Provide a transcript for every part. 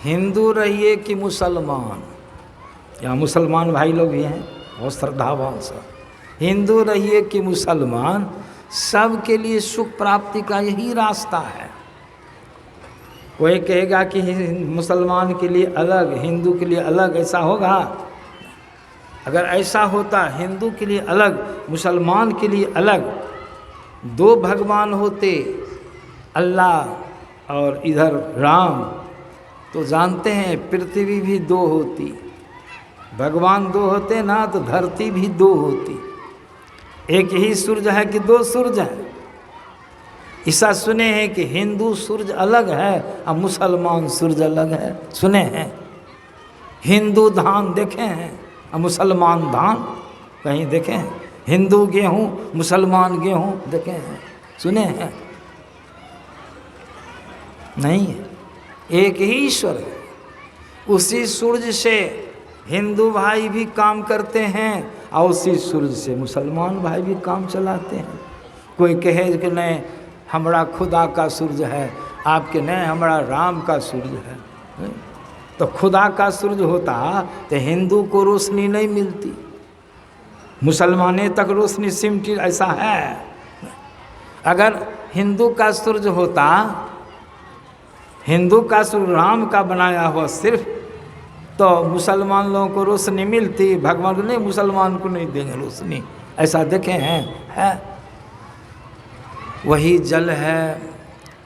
हिंदू रहिए कि मुसलमान, यहाँ मुसलमान भाई लोग भी हैं बहुत श्रद्धावान सब, हिंदू रहिए कि मुसलमान, सब के लिए सुख प्राप्ति का यही रास्ता है। कोई कहेगा कि मुसलमान के लिए अलग, हिंदू के लिए अलग, ऐसा होगा? अगर ऐसा होता, हिंदू के लिए अलग, मुसलमान के लिए अलग, दो भगवान होते, अल्लाह और इधर राम, तो जानते हैं पृथ्वी भी दो होती। भगवान दो होते ना तो धरती भी दो होती। एक ही सूरज है कि दो सूरज है? ऐसा सुने हैं कि हिंदू सूरज अलग है और मुसलमान सूरज अलग है, सुने हैं? हिंदू धान देखे हैं और मुसलमान धान कहीं देखे हैं? हिंदू गेहूँ मुसलमान गेहूँ देखे हैं, सुने हैं? नहीं है, एक ही ईश्वर है। उसी सूरज से हिंदू भाई भी काम करते हैं और उसी सूरज से मुसलमान भाई भी काम चलाते हैं। कोई कहे कि नहीं हमारा खुदा का सूरज है, आपके नहीं हमारा राम का सूरज है। तो खुदा का सूरज होता तो हिंदू को रोशनी नहीं मिलती, मुसलमाने तक रोशनी सिमटी, ऐसा है? अगर हिंदू का सूरज होता, हिंदू का सूरज राम का बनाया हुआ सिर्फ, तो मुसलमान लोगों को रोशनी मिलती, भगवान को नहीं, मुसलमान को नहीं देंगे रोशनी, ऐसा देखे हैं? है? वही जल है,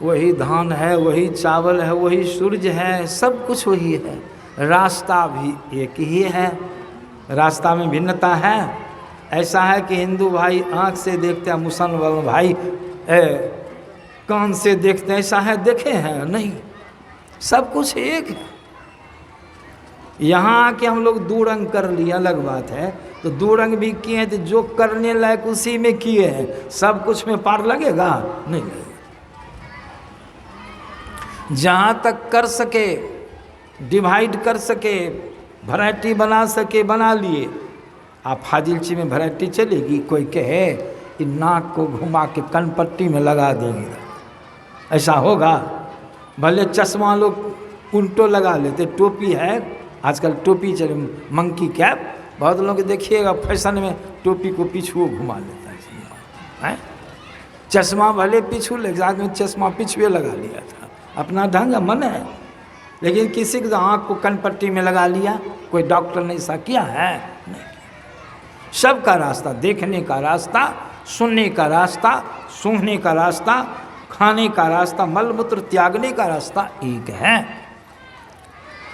वही धान है, वही चावल है, वही सूर्य है, सब कुछ वही है। रास्ता भी एक ही है, रास्ता में भिन्नता है। ऐसा है कि हिंदू भाई आँख से देखते हैं, मुसलमान भाई कान से देखते हैं, ऐसा है? देखे हैं? नहीं, सब कुछ एक है। यहाँ आके हम लोग दो रंग कर लिए, अलग बात है। तो दो रंग भी किए हैं तो जो करने लायक उसी में किए हैं, सब कुछ में पार लगेगा? नहीं लगेगा। जहाँ तक कर सके, डिवाइड कर सके, वैरायटी बना सके, बना लिए। आप फाजिलची में वैरायटी चलेगी? कोई कहे कि नाक को घुमा के कनपट्टी में लगा देंगे, ऐसा होगा? भले चश्मा लोग उल्टो लगा लेते, टोपी है आजकल, टोपी चले, मंकी कैप, बहुत लोग देखिएगा फैशन में टोपी को पीछू घुमा लेता है। चश्मा भले पीछू लग, आदमी चश्मा पिछुए लगा लिया था, अपना ढंग मन है। लेकिन किसी की आँख को कनपट्टी में लगा लिया, कोई डॉक्टर ने ऐसा किया है? नहीं। सबका रास्ता, देखने का रास्ता, सुनने का रास्ता, सूंघने का रास्ता, खाने का रास्ता, मलमूत्र त्यागने का रास्ता एक है।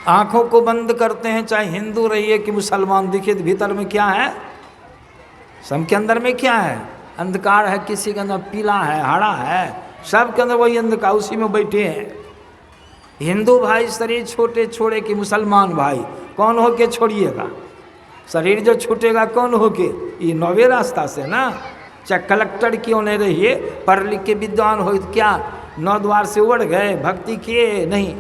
आँखों को बंद करते हैं, चाहे हिंदू रहिए कि मुसलमान, देखिए भीतर में क्या है, सबके अंदर में क्या है? अंधकार है, किसी के अंदर पीला है, हरा है, सबके अंदर वही अंधकार, उसी में बैठे हैं। हिंदू भाई शरीर छोटे छोड़े कि मुसलमान भाई, कौन हो के छोड़िएगा? शरीर जो छूटेगा कौन हो के? ये नौवे रास्ता से ना। चाहे कलेक्टर क्यों नहीं रहिए, पढ़ लिख के विद्वान हो, क्या नौ द्वार से उड़ गए, भक्ति किए नहीं?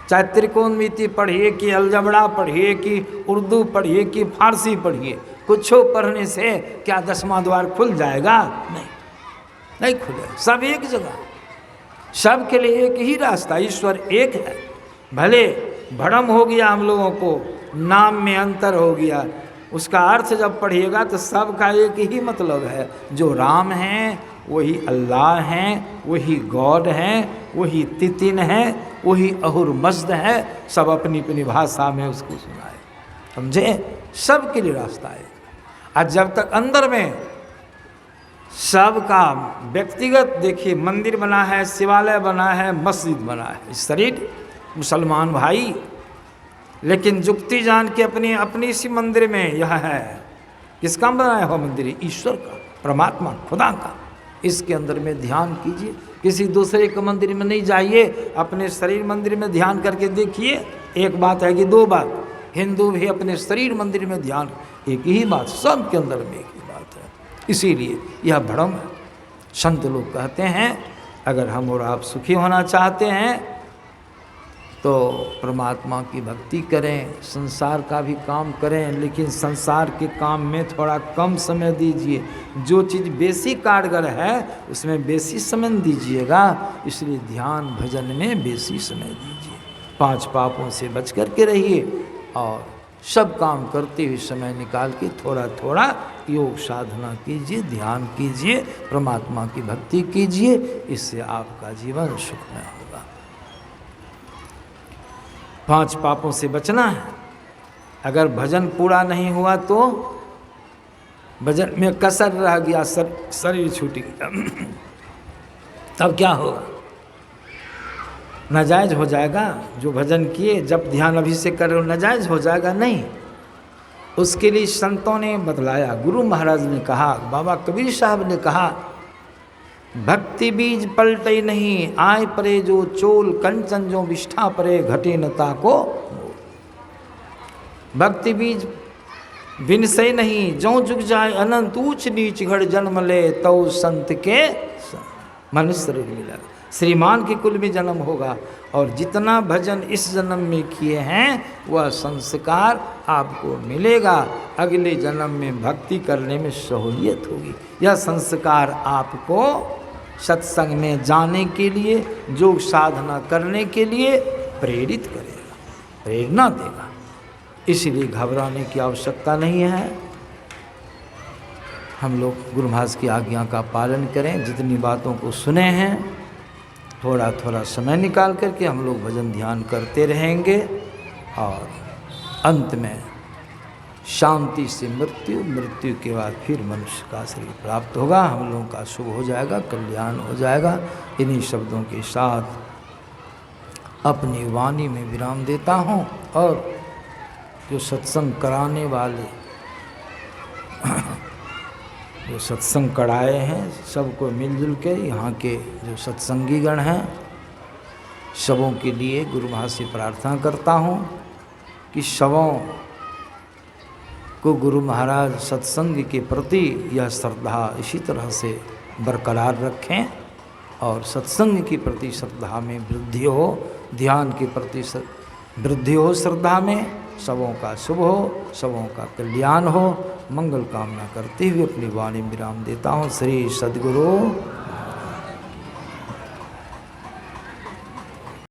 चाहे त्रिकोणमिति पढ़िए कि अलजबड़ा पढ़िए कि उर्दू पढ़िए कि फारसी पढ़िए, कुछ पढ़ने से क्या 10वां द्वार खुल जाएगा? नहीं, नहीं खुलेगा। सब एक जगह, सब के लिए एक ही रास्ता, ईश्वर एक है। भले भ्रम हो गया हम लोगों को, नाम में अंतर हो गया, उसका अर्थ जब पढ़िएगा तो सबका एक ही मतलब है। जो राम हैं वही अल्लाह हैं, वही गॉड हैं, वही तितिन है, वही अहुर मस्द है, सब अपनी अपनी भाषा में उसको सुनाए, समझे? सब के लिए रास्ता है। और जब तक अंदर में सबका व्यक्तिगत, देखिए मंदिर बना है, शिवालय बना है, मस्जिद बना है, शरीर मुसलमान भाई, लेकिन जुक्ति जान के अपनी अपनी सी मंदिर में यह है, किसका बनाया हुआ मंदिर? ईश्वर का, परमात्मा, खुदा का। इसके अंदर में ध्यान कीजिए, किसी दूसरे के मंदिर में नहीं जाइए, अपने शरीर मंदिर में ध्यान करके देखिए। एक बात है कि दो बात, हिंदू भी अपने शरीर मंदिर में ध्यान, एक ही बात, सब के अंदर में एक ही बात है। इसीलिए यह भ्रम है। संत लोग कहते हैं अगर हम और आप सुखी होना चाहते हैं तो परमात्मा की भक्ति करें, संसार का भी काम करें, लेकिन संसार के काम में थोड़ा कम समय दीजिए। जो चीज़ बेसी कारगर है उसमें बेसी समय दीजिएगा, इसलिए ध्यान भजन में बेसी समय दीजिए। 5 पापों से बच कर के रहिए और सब काम करते हुए समय निकाल के थोड़ा थोड़ा योग साधना कीजिए, ध्यान कीजिए, परमात्मा की भक्ति कीजिए। इससे आपका जीवन सुखमय होगा। 5 पापों से बचना है। अगर भजन पूरा नहीं हुआ तो भजन में कसर रह गया, शरीर छूट गया, तब क्या होगा? नाजायज हो जाएगा। जो भजन किए, जब ध्यान अभिषेक कर रहे हो, नाजायज हो जाएगा? नहीं। उसके लिए संतों ने बतलाया। गुरु महाराज ने कहा, बाबा कबीर साहब ने कहा, भक्ति बीज पलटे नहीं, आय परे जो चोल, कंचन जो विष्ठा परे, घटे नता को। भक्ति बीज बिनसे नहीं, जो जुग जाए अनंत, ऊंच नीच घड़ जन्म ले, तो संत के मनुष्य शरीर मिला। श्रीमान के कुल में जन्म होगा और जितना भजन इस जन्म में किए हैं वह संस्कार आपको मिलेगा। अगले जन्म में भक्ति करने में सहूलियत होगी। यह संस्कार आपको सत्संग में जाने के लिए, योग साधना करने के लिए प्रेरित करेगा, प्रेरणा देगा। इसलिए घबराने की आवश्यकता नहीं है। हम लोग गुरु महाराज की आज्ञा का पालन करें। जितनी बातों को सुने हैं, थोड़ा थोड़ा समय निकाल करके हम लोग भजन ध्यान करते रहेंगे और अंत में शांति से मृत्यु, मृत्यु के बाद फिर मनुष्य का शरीर प्राप्त होगा। हम लोगों का शुभ हो जाएगा, कल्याण हो जाएगा। इन्हीं शब्दों के साथ अपनी वाणी में विराम देता हूँ और जो सत्संग कराने वाले, जो सत्संग कराए हैं, सबको मिलजुल के यहाँ के जो सत्संगीगण हैं, सबों के लिए गुरु महाराज से प्रार्थना करता हूँ कि सबों को गुरु महाराज सत्संग के प्रति यह श्रद्धा इसी तरह से बरकरार रखें और सत्संग के प्रति श्रद्धा में वृद्धि हो, ध्यान के प्रति वृद्धि हो, श्रद्धा में सबों का शुभ हो, सबों का कल्याण हो। मंगल कामना करते हुए अपनी वाणी विराम देता हूँ। श्री सद्गुरु